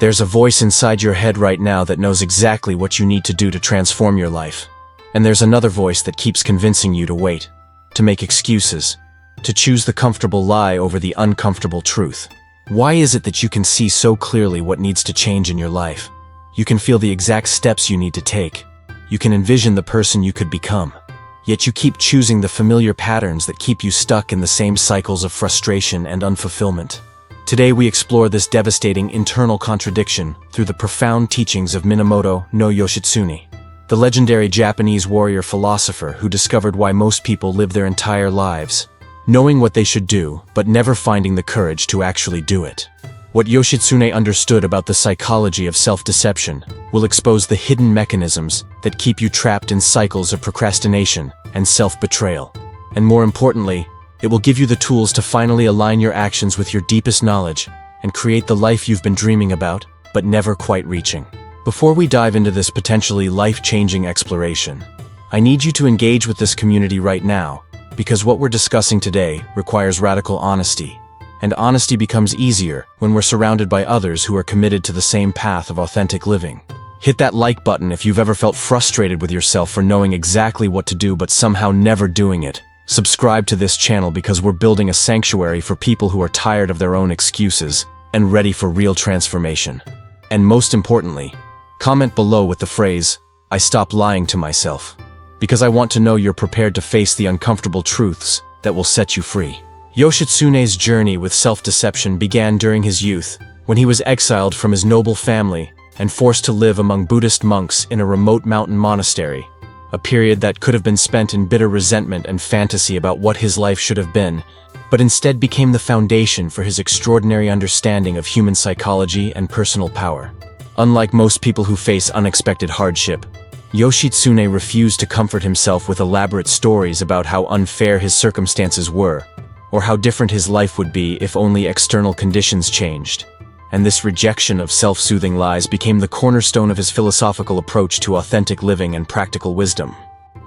There's a voice inside your head right now that knows exactly what you need to do to transform your life. And there's another voice that keeps convincing you to wait, to make excuses, to choose the comfortable lie over the uncomfortable truth. Why is it that you can see so clearly what needs to change in your life? You can feel the exact steps you need to take. You can envision the person you could become. Yet you keep choosing the familiar patterns that keep you stuck in the same cycles of frustration and unfulfillment. Today we explore this devastating internal contradiction through the profound teachings of Minamoto no Yoshitsune, the legendary Japanese warrior philosopher who discovered why most people live their entire lives, knowing what they should do, but never finding the courage to actually do it. What Yoshitsune understood about the psychology of self-deception will expose the hidden mechanisms that keep you trapped in cycles of procrastination and self-betrayal. And more importantly, it will give you the tools to finally align your actions with your deepest knowledge and create the life you've been dreaming about, but never quite reaching. Before we dive into this potentially life-changing exploration, I need you to engage with this community right now, because what we're discussing today requires radical honesty. And honesty becomes easier when we're surrounded by others who are committed to the same path of authentic living. Hit that like button if you've ever felt frustrated with yourself for knowing exactly what to do but somehow never doing it. Subscribe to this channel because we're building a sanctuary for people who are tired of their own excuses and ready for real transformation. And most importantly, comment below with the phrase, "I stopped lying to myself," because I want to know you're prepared to face the uncomfortable truths that will set you free. Yoshitsune's journey with self-deception began during his youth, when he was exiled from his noble family and forced to live among Buddhist monks in a remote mountain monastery, a period that could have been spent in bitter resentment and fantasy about what his life should have been, but instead became the foundation for his extraordinary understanding of human psychology and personal power. Unlike most people who face unexpected hardship, Yoshitsune refused to comfort himself with elaborate stories about how unfair his circumstances were, or how different his life would be if only external conditions changed. And this rejection of self-soothing lies became the cornerstone of his philosophical approach to authentic living and practical wisdom.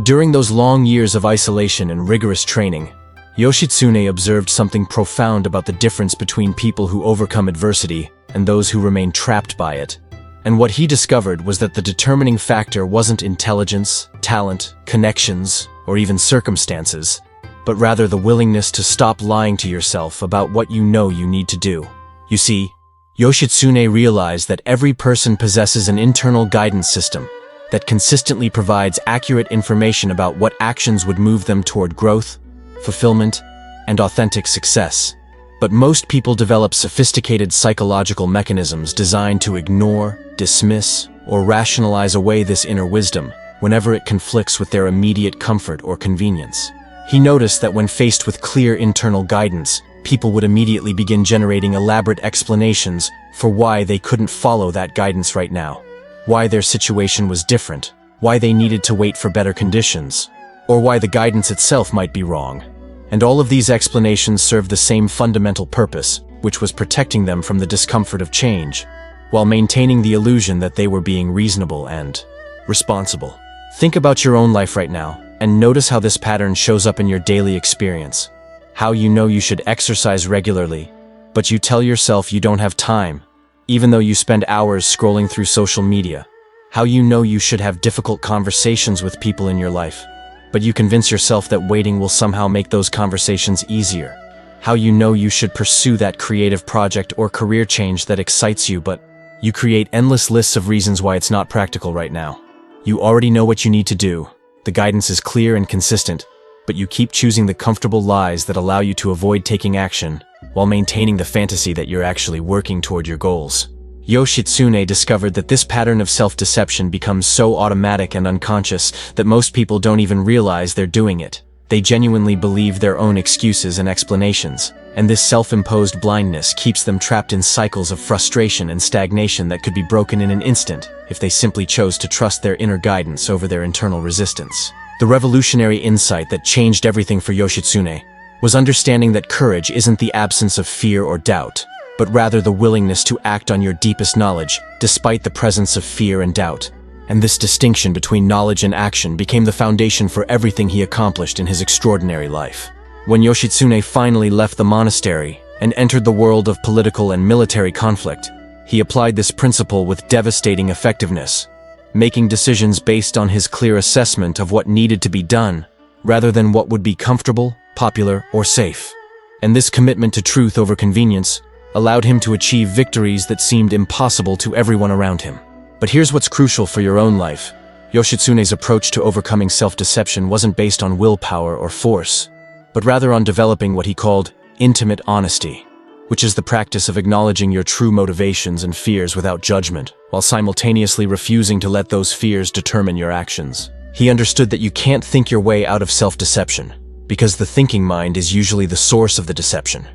During those long years of isolation and rigorous training, Yoshitsune observed something profound about the difference between people who overcome adversity and those who remain trapped by it. And what he discovered was that the determining factor wasn't intelligence, talent, connections, or even circumstances, but rather the willingness to stop lying to yourself about what you know you need to do. You see, Yoshitsune realized that every person possesses an internal guidance system that consistently provides accurate information about what actions would move them toward growth, fulfillment, and authentic success. But most people develop sophisticated psychological mechanisms designed to ignore, dismiss, or rationalize away this inner wisdom whenever it conflicts with their immediate comfort or convenience. He noticed that when faced with clear internal guidance, people would immediately begin generating elaborate explanations for why they couldn't follow that guidance right now, why their situation was different, why they needed to wait for better conditions, or why the guidance itself might be wrong. And all of these explanations served the same fundamental purpose, which was protecting them from the discomfort of change, while maintaining the illusion that they were being reasonable and responsible. Think about your own life right now, and notice how this pattern shows up in your daily experience. How you know you should exercise regularly, but you tell yourself you don't have time, even though you spend hours scrolling through social media. How you know you should have difficult conversations with people in your life, but you convince yourself that waiting will somehow make those conversations easier. How you know you should pursue that creative project or career change that excites you, but you create endless lists of reasons why it's not practical right now. You already know what you need to do. The guidance is clear and consistent, but you keep choosing the comfortable lies that allow you to avoid taking action while maintaining the fantasy that you're actually working toward your goals. Yoshitsune discovered that this pattern of self-deception becomes so automatic and unconscious that most people don't even realize they're doing it. They genuinely believe their own excuses and explanations, and this self-imposed blindness keeps them trapped in cycles of frustration and stagnation that could be broken in an instant if they simply chose to trust their inner guidance over their internal resistance. The revolutionary insight that changed everything for Yoshitsune was understanding that courage isn't the absence of fear or doubt, but rather the willingness to act on your deepest knowledge despite the presence of fear and doubt. And this distinction between knowledge and action became the foundation for everything he accomplished in his extraordinary life. When Yoshitsune finally left the monastery and entered the world of political and military conflict, He applied this principle with devastating effectiveness, making decisions based on his clear assessment of what needed to be done, rather than what would be comfortable, popular, or safe. And this commitment to truth over convenience allowed him to achieve victories that seemed impossible to everyone around him. But here's what's crucial for your own life. Yoshitsune's approach to overcoming self-deception wasn't based on willpower or force, but rather on developing what he called intimate honesty, which is the practice of acknowledging your true motivations and fears without judgment, while simultaneously refusing to let those fears determine your actions. He understood that you can't think your way out of self-deception, because the thinking mind is usually the source of the deception.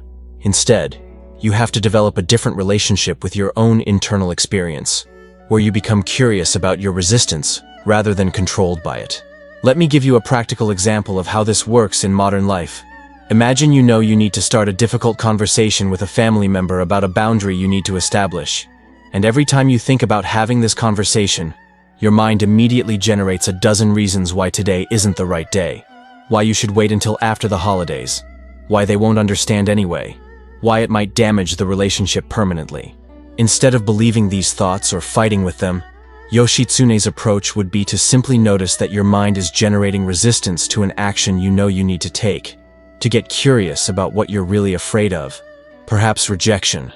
Instead, you have to develop a different relationship with your own internal experience, where you become curious about your resistance rather than controlled by it. Let me give you a practical example of how this works in modern life. Imagine you know you need to start a difficult conversation with a family member about a boundary you need to establish, and every time you think about having this conversation, your mind immediately generates a dozen reasons why today isn't the right day, why you should wait until after the holidays, why they won't understand anyway, why it might damage the relationship permanently. Instead of believing these thoughts or fighting with them, Yoshitsune's approach would be to simply notice that your mind is generating resistance to an action you know you need to take, to get curious about what you're really afraid of, perhaps rejection,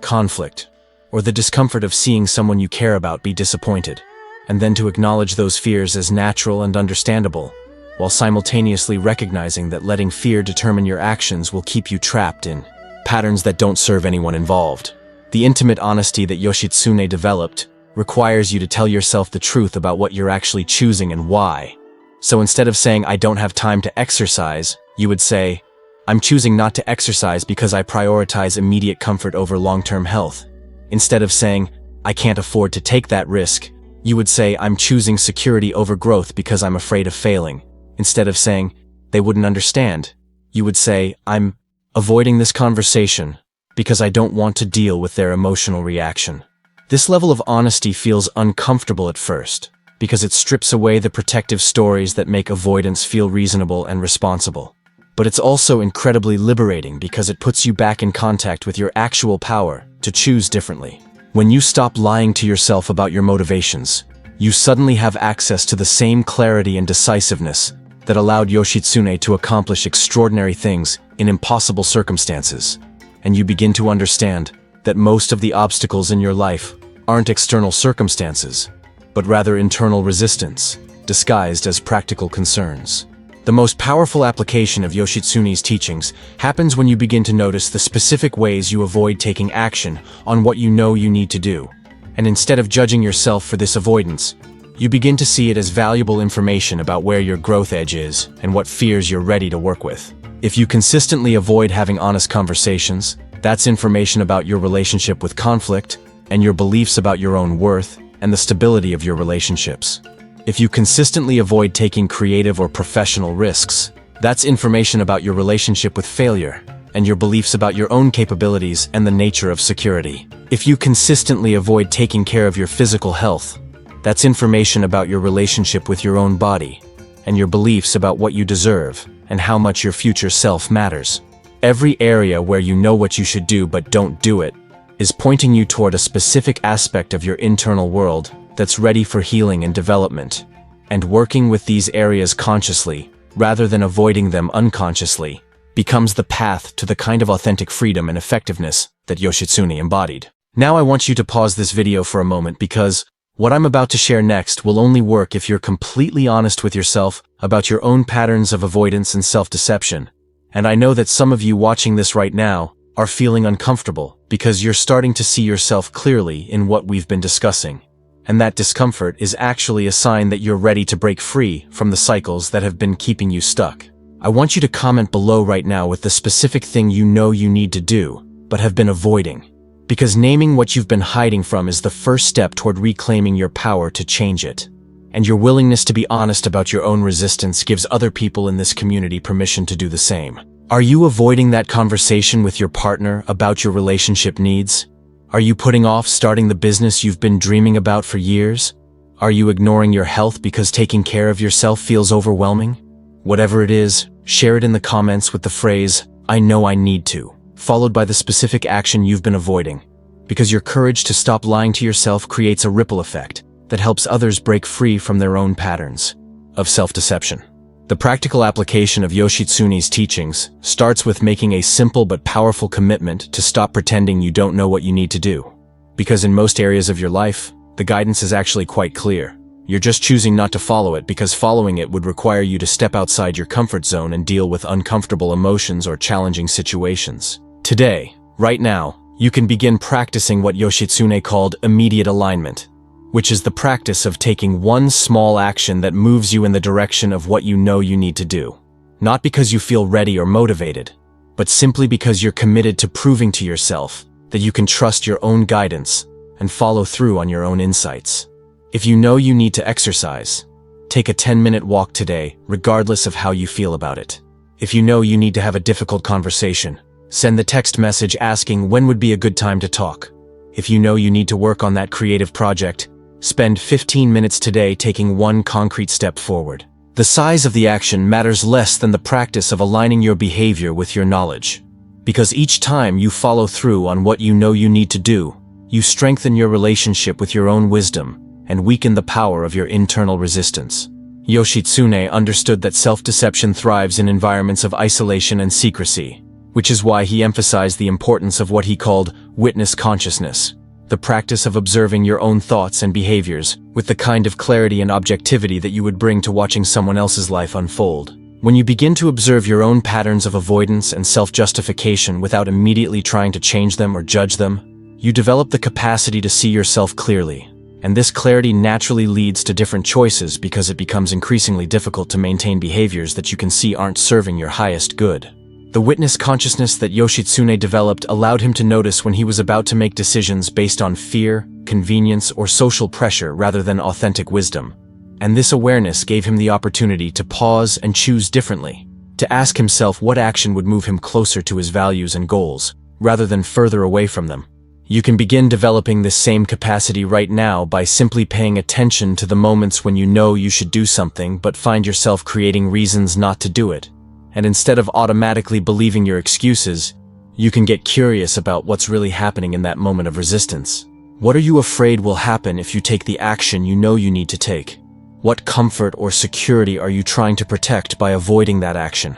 conflict, or the discomfort of seeing someone you care about be disappointed, and then to acknowledge those fears as natural and understandable, while simultaneously recognizing that letting fear determine your actions will keep you trapped in patterns that don't serve anyone involved. The intimate honesty that Yoshitsune developed requires you to tell yourself the truth about what you're actually choosing and why. So instead of saying, "I don't have time to exercise," you would say, "I'm choosing not to exercise because I prioritize immediate comfort over long-term health." Instead of saying, "I can't afford to take that risk," you would say, "I'm choosing security over growth because I'm afraid of failing." Instead of saying, "They wouldn't understand," you would say, "I'm avoiding this conversation because I don't want to deal with their emotional reaction." This level of honesty feels uncomfortable at first, because it strips away the protective stories that make avoidance feel reasonable and responsible. But it's also incredibly liberating because it puts you back in contact with your actual power to choose differently. When you stop lying to yourself about your motivations, you suddenly have access to the same clarity and decisiveness that allowed Yoshitsune to accomplish extraordinary things in impossible circumstances. And you begin to understand that most of the obstacles in your life aren't external circumstances, but rather internal resistance, disguised as practical concerns. The most powerful application of Yoshitsune's teachings happens when you begin to notice the specific ways you avoid taking action on what you know you need to do. And instead of judging yourself for this avoidance, you begin to see it as valuable information about where your growth edge is and what fears you're ready to work with. If you consistently avoid having honest conversations, that's information about your relationship with conflict and your beliefs about your own worth and the stability of your relationships. If you consistently avoid taking creative or professional risks, that's information about your relationship with failure and your beliefs about your own capabilities and the nature of security. If you consistently avoid taking care of your physical health, that's information about your relationship with your own body and your beliefs about what you deserve and how much your future self matters. Every area where you know what you should do but don't do it is pointing you toward a specific aspect of your internal world that's ready for healing and development. And working with these areas consciously, rather than avoiding them unconsciously, becomes the path to the kind of authentic freedom and effectiveness that Yoshitsune embodied. Now I want you to pause this video for a moment because what I'm about to share next will only work if you're completely honest with yourself about your own patterns of avoidance and self-deception. And I know that some of you watching this right now are feeling uncomfortable because you're starting to see yourself clearly in what we've been discussing. And that discomfort is actually a sign that you're ready to break free from the cycles that have been keeping you stuck. I want you to comment below right now with the specific thing you know you need to do, but have been avoiding. Because naming what you've been hiding from is the first step toward reclaiming your power to change it. And your willingness to be honest about your own resistance gives other people in this community permission to do the same. Are you avoiding that conversation with your partner about your relationship needs? Are you putting off starting the business you've been dreaming about for years? Are you ignoring your health because taking care of yourself feels overwhelming? Whatever it is, share it in the comments with the phrase, "I know I need to," followed by the specific action you've been avoiding. because your courage to stop lying to yourself creates a ripple effect that helps others break free from their own patterns of self-deception. The practical application of Yoshitsune's teachings starts with making a simple but powerful commitment to stop pretending you don't know what you need to do. Because in most areas of your life, the guidance is actually quite clear. You're just choosing not to follow it because following it would require you to step outside your comfort zone and deal with uncomfortable emotions or challenging situations. Today, right now, you can begin practicing what Yoshitsune called immediate alignment, which is the practice of taking one small action that moves you in the direction of what you know you need to do. Not because you feel ready or motivated, but simply because you're committed to proving to yourself that you can trust your own guidance and follow through on your own insights. If you know you need to exercise, take a 10-minute walk today, regardless of how you feel about it. If you know you need to have a difficult conversation, send the text message asking when would be a good time to talk. If you know you need to work on that creative project, spend 15 minutes today taking one concrete step forward. The size of the action matters less than the practice of aligning your behavior with your knowledge. Because each time you follow through on what you know you need to do, you strengthen your relationship with your own wisdom and weaken the power of your internal resistance. Yoshitsune understood that self-deception thrives in environments of isolation and secrecy, which is why he emphasized the importance of what he called witness consciousness, the practice of observing your own thoughts and behaviors with the kind of clarity and objectivity that you would bring to watching someone else's life unfold. When you begin to observe your own patterns of avoidance and self-justification without immediately trying to change them or judge them, you develop the capacity to see yourself clearly. And this clarity naturally leads to different choices because it becomes increasingly difficult to maintain behaviors that you can see aren't serving your highest good. The witness consciousness that Yoshitsune developed allowed him to notice when he was about to make decisions based on fear, convenience, or social pressure rather than authentic wisdom. And this awareness gave him the opportunity to pause and choose differently, to ask himself what action would move him closer to his values and goals, rather than further away from them. You can begin developing this same capacity right now by simply paying attention to the moments when you know you should do something but find yourself creating reasons not to do it. And instead of automatically believing your excuses, you can get curious about what's really happening in that moment of resistance. What are you afraid will happen if you take the action you know you need to take? What comfort or security are you trying to protect by avoiding that action?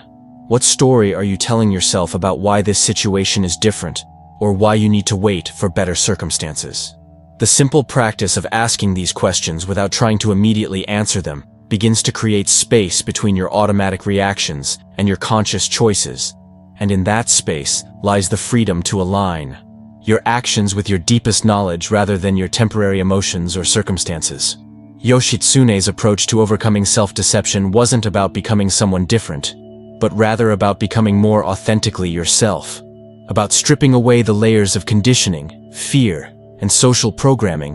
What story are you telling yourself about why this situation is different, or why you need to wait for better circumstances? The simple practice of asking these questions without trying to immediately answer them begins to create space between your automatic reactions and your conscious choices, and in that space lies the freedom to align your actions with your deepest knowledge rather than your temporary emotions or circumstances. Yoshitsune's approach to overcoming self-deception wasn't about becoming someone different, but rather about becoming more authentically yourself, about stripping away the layers of conditioning, fear, and social programming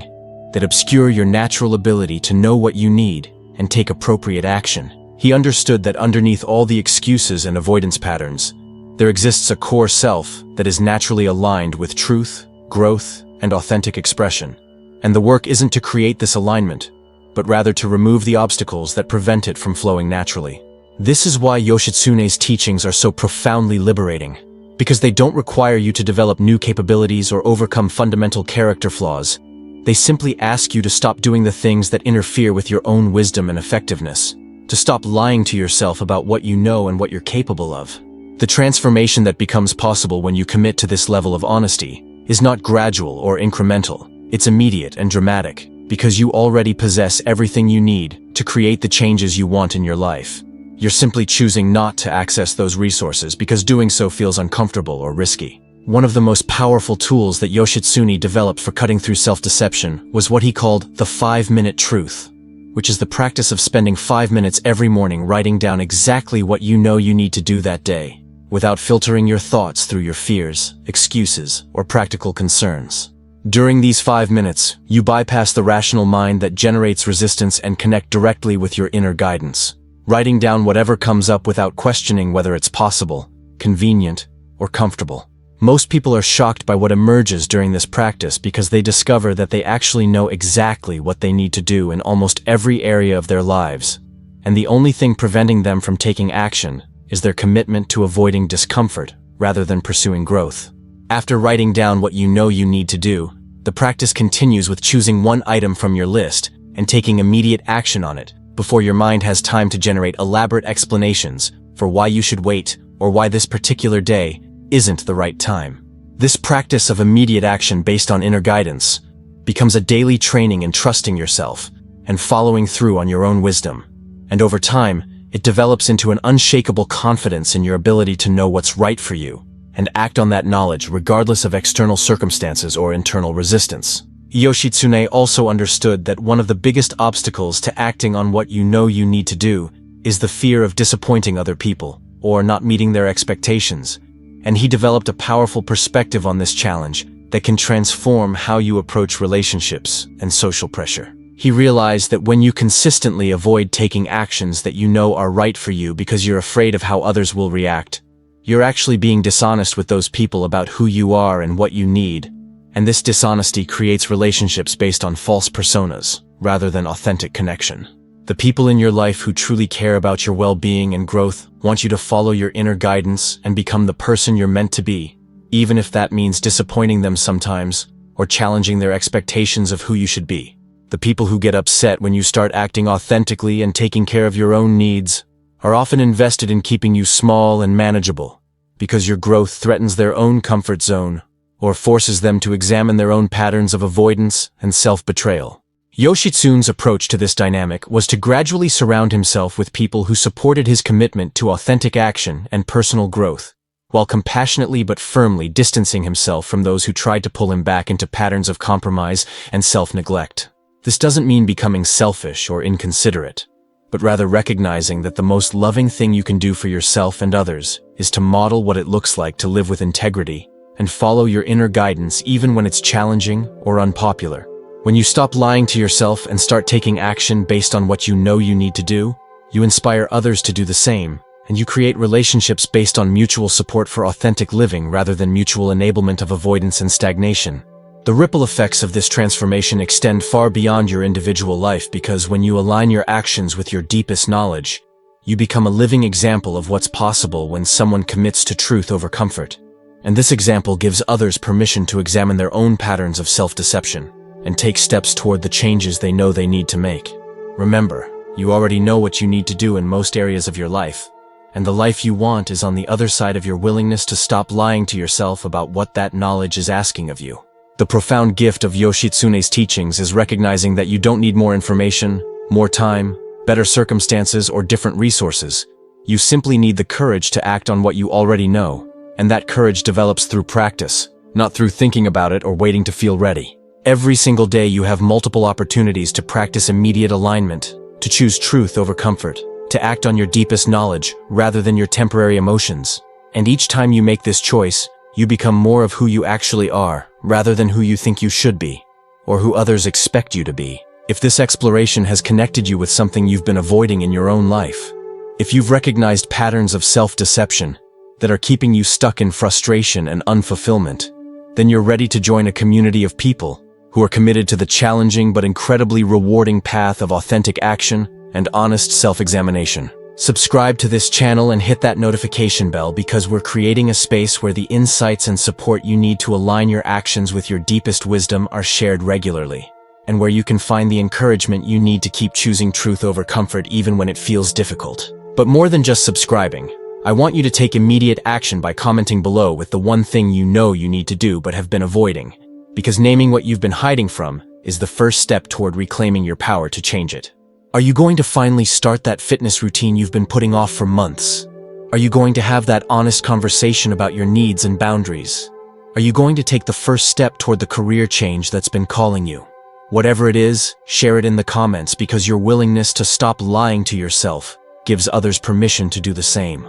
that obscure your natural ability to know what you need and take appropriate action. He understood that underneath all the excuses and avoidance patterns, there exists a core self that is naturally aligned with truth, growth, and authentic expression. And the work isn't to create this alignment, but rather to remove the obstacles that prevent it from flowing naturally. This is why Yoshitsune's teachings are so profoundly liberating, because they don't require you to develop new capabilities or overcome fundamental character flaws. They simply ask you to stop doing the things that interfere with your own wisdom and effectiveness, to stop lying to yourself about what you know and what you're capable of. The transformation that becomes possible when you commit to this level of honesty is not gradual or incremental. It's immediate and dramatic, because you already possess everything you need to create the changes you want in your life. You're simply choosing not to access those resources because doing so feels uncomfortable or risky. One of the most powerful tools that Yoshitsune developed for cutting through self-deception was what he called the 5-minute truth, which is the practice of spending 5 minutes every morning writing down exactly what you know you need to do that day, without filtering your thoughts through your fears, excuses, or practical concerns. During these 5 minutes, you bypass the rational mind that generates resistance and connect directly with your inner guidance, writing down whatever comes up without questioning whether it's possible, convenient, or comfortable. Most people are shocked by what emerges during this practice because they discover that they actually know exactly what they need to do in almost every area of their lives, and the only thing preventing them from taking action is their commitment to avoiding discomfort rather than pursuing growth. After writing down what you know you need to do, the practice continues with choosing one item from your list and taking immediate action on it before your mind has time to generate elaborate explanations for why you should wait or why this particular day isn't the right time. This practice of immediate action based on inner guidance becomes a daily training in trusting yourself and following through on your own wisdom. And over time, it develops into an unshakable confidence in your ability to know what's right for you and act on that knowledge regardless of external circumstances or internal resistance. Yoshitsune also understood that one of the biggest obstacles to acting on what you know you need to do is the fear of disappointing other people or not meeting their expectations, and he developed a powerful perspective on this challenge that can transform how you approach relationships and social pressure. He realized that when you consistently avoid taking actions that you know are right for you because you're afraid of how others will react, you're actually being dishonest with those people about who you are and what you need, and this dishonesty creates relationships based on false personas rather than authentic connection. The people in your life who truly care about your well-being and growth want you to follow your inner guidance and become the person you're meant to be, even if that means disappointing them sometimes or challenging their expectations of who you should be. The people who get upset when you start acting authentically and taking care of your own needs are often invested in keeping you small and manageable, because your growth threatens their own comfort zone or forces them to examine their own patterns of avoidance and self-betrayal. Yoshitsune's approach to this dynamic was to gradually surround himself with people who supported his commitment to authentic action and personal growth, while compassionately but firmly distancing himself from those who tried to pull him back into patterns of compromise and self-neglect. This doesn't mean becoming selfish or inconsiderate, but rather recognizing that the most loving thing you can do for yourself and others is to model what it looks like to live with integrity and follow your inner guidance even when it's challenging or unpopular. When you stop lying to yourself and start taking action based on what you know you need to do, you inspire others to do the same, and you create relationships based on mutual support for authentic living rather than mutual enablement of avoidance and stagnation. The ripple effects of this transformation extend far beyond your individual life because when you align your actions with your deepest knowledge, you become a living example of what's possible when someone commits to truth over comfort. And this example gives others permission to examine their own patterns of self-deception and take steps toward the changes they know they need to make. Remember, you already know what you need to do in most areas of your life, and the life you want is on the other side of your willingness to stop lying to yourself about what that knowledge is asking of you. The profound gift of Yoshitsune's teachings is recognizing that you don't need more information, more time, better circumstances, or different resources. You simply need the courage to act on what you already know, and that courage develops through practice, not through thinking about it or waiting to feel ready. Every single day you have multiple opportunities to practice immediate alignment, to choose truth over comfort, to act on your deepest knowledge rather than your temporary emotions. And each time you make this choice, you become more of who you actually are, rather than who you think you should be, or who others expect you to be. If this exploration has connected you with something you've been avoiding in your own life, if you've recognized patterns of self-deception that are keeping you stuck in frustration and unfulfillment, then you're ready to join a community of people who are committed to the challenging but incredibly rewarding path of authentic action and honest self-examination. Subscribe to this channel and hit that notification bell because we're creating a space where the insights and support you need to align your actions with your deepest wisdom are shared regularly, and where you can find the encouragement you need to keep choosing truth over comfort even when it feels difficult. But more than just subscribing, I want you to take immediate action by commenting below with the one thing you know you need to do but have been avoiding, because naming what you've been hiding from is the first step toward reclaiming your power to change it. Are you going to finally start that fitness routine you've been putting off for months? Are you going to have that honest conversation about your needs and boundaries? Are you going to take the first step toward the career change that's been calling you? Whatever it is, share it in the comments because your willingness to stop lying to yourself gives others permission to do the same.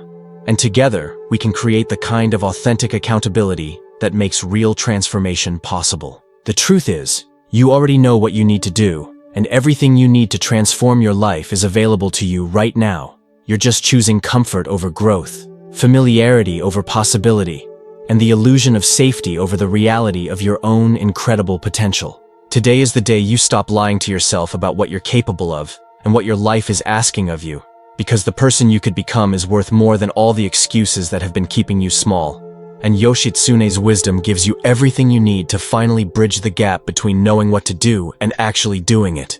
And together, we can create the kind of authentic accountability that makes real transformation possible. The truth is, you already know what you need to do, and everything you need to transform your life is available to you right now. You're just choosing comfort over growth, familiarity over possibility, and the illusion of safety over the reality of your own incredible potential. Today is the day you stop lying to yourself about what you're capable of and what your life is asking of you, because the person you could become is worth more than all the excuses that have been keeping you small. And Yoshitsune's wisdom gives you everything you need to finally bridge the gap between knowing what to do and actually doing it.